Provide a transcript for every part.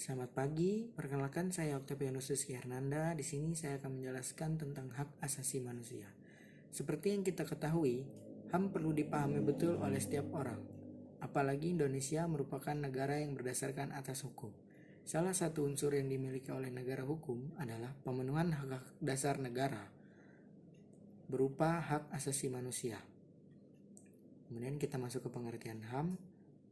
Selamat pagi, perkenalkan saya Octavianus Rizky Hernanda. Di sini saya akan menjelaskan tentang hak asasi manusia. Seperti yang kita ketahui, HAM perlu dipahami betul oleh setiap orang. Apalagi Indonesia merupakan negara yang berdasarkan atas hukum. Salah satu unsur yang dimiliki oleh negara hukum adalah pemenuhan hak dasar negara berupa hak asasi manusia. Kemudian kita masuk ke pengertian HAM.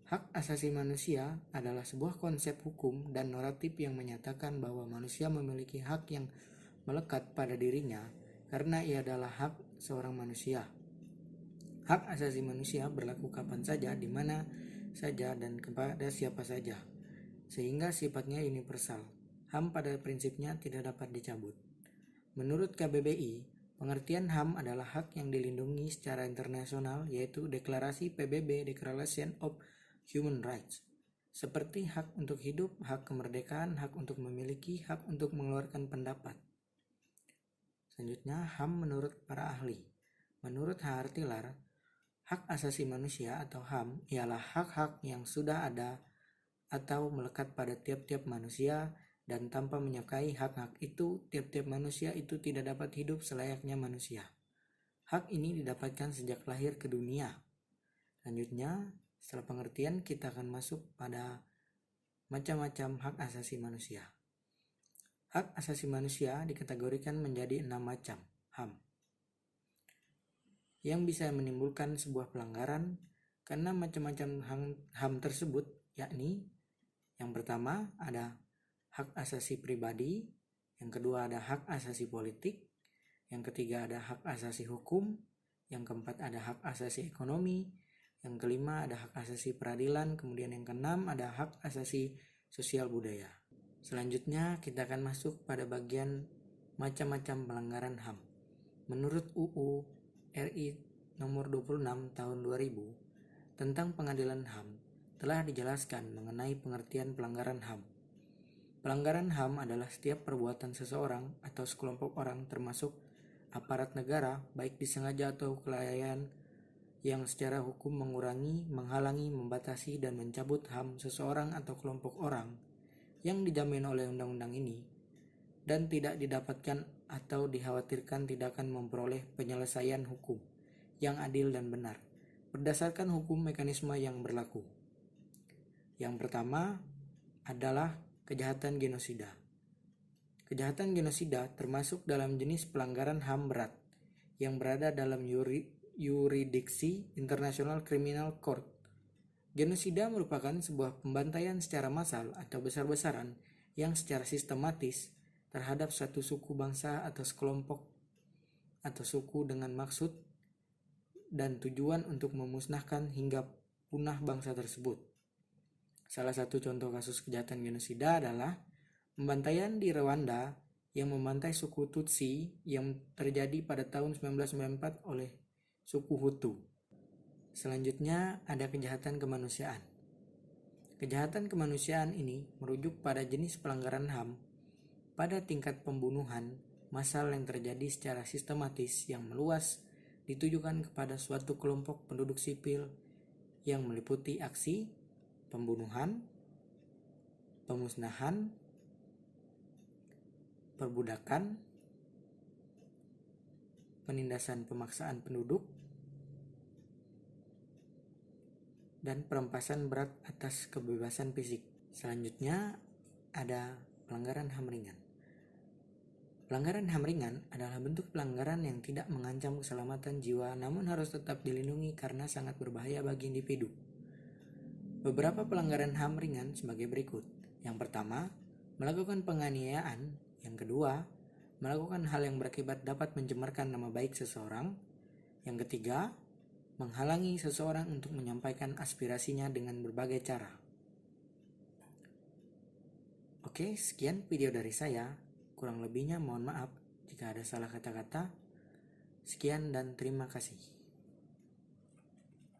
Hak asasi manusia adalah sebuah konsep hukum dan normatif yang menyatakan bahwa manusia memiliki hak yang melekat pada dirinya karena ia adalah hak seorang manusia. Hak asasi manusia berlaku kapan saja, di mana saja, dan kepada siapa saja, sehingga sifatnya universal. HAM pada prinsipnya tidak dapat dicabut. Menurut KBBI, pengertian HAM adalah hak yang dilindungi secara internasional, yaitu Deklarasi PBB Declaration of Human Rights, seperti hak untuk hidup, hak kemerdekaan, hak untuk memiliki, hak untuk mengeluarkan pendapat. Selanjutnya, HAM menurut para ahli. Menurut H. Artilar, hak asasi manusia atau HAM ialah hak-hak yang sudah ada atau melekat pada tiap-tiap manusia, dan tanpa menyukai hak-hak itu, tiap-tiap manusia itu tidak dapat hidup selayaknya manusia. Hak ini didapatkan sejak lahir ke dunia. Selanjutnya, setelah pengertian, kita akan masuk pada macam-macam hak asasi manusia. Hak asasi manusia dikategorikan menjadi 6 macam HAM yang bisa menimbulkan sebuah pelanggaran. Karena macam-macam HAM tersebut, yakni yang pertama ada hak asasi pribadi, yang kedua ada hak asasi politik, yang ketiga ada hak asasi hukum, yang keempat ada hak asasi ekonomi, yang kelima ada hak asasi peradilan, kemudian yang keenam ada hak asasi sosial budaya. Selanjutnya kita akan masuk pada bagian macam-macam pelanggaran HAM. Menurut UU RI nomor 26 tahun 2000 tentang pengadilan HAM telah dijelaskan mengenai pengertian pelanggaran HAM. Pelanggaran HAM adalah setiap perbuatan seseorang atau sekelompok orang termasuk aparat negara, baik disengaja atau kelalaian, yang secara hukum mengurangi, menghalangi, membatasi, dan mencabut HAM seseorang atau kelompok orang yang dijamin oleh undang-undang ini, dan tidak didapatkan atau dikhawatirkan tidak akan memperoleh penyelesaian hukum yang adil dan benar berdasarkan hukum mekanisme yang berlaku. Yang pertama adalah kejahatan genosida. Kejahatan genosida termasuk dalam jenis pelanggaran HAM berat yang berada dalam yurisdiksi International Criminal Court. Genosida merupakan sebuah pembantaian secara massal atau besar-besaran yang secara sistematis terhadap suatu suku, bangsa, atau sekelompok atau suku dengan maksud dan tujuan untuk memusnahkan hingga punah bangsa tersebut. Salah satu contoh kasus kejahatan genosida adalah pembantaian di Rwanda yang membantai suku Tutsi yang terjadi pada tahun 1994 oleh suku Hutu. Selanjutnya ada kejahatan kemanusiaan. Kejahatan kemanusiaan ini merujuk pada jenis pelanggaran HAM pada tingkat pembunuhan massal yang terjadi secara sistematis yang meluas ditujukan kepada suatu kelompok penduduk sipil yang meliputi aksi pembunuhan, pemusnahan, perbudakan, penindasan pemaksaan penduduk, dan perampasan berat atas kebebasan fisik. Selanjutnya ada pelanggaran HAM ringan. Pelanggaran HAM ringan adalah bentuk pelanggaran yang tidak mengancam keselamatan jiwa namun harus tetap dilindungi karena sangat berbahaya bagi individu. Beberapa pelanggaran HAM ringan sebagai berikut. Yang pertama, melakukan penganiayaan. Yang kedua, melakukan hal yang berakibat dapat mencemarkan nama baik seseorang. Yang ketiga, menghalangi seseorang untuk menyampaikan aspirasinya dengan berbagai cara. Oke, sekian video dari saya. Kurang lebihnya mohon maaf jika ada salah kata-kata. Sekian dan terima kasih.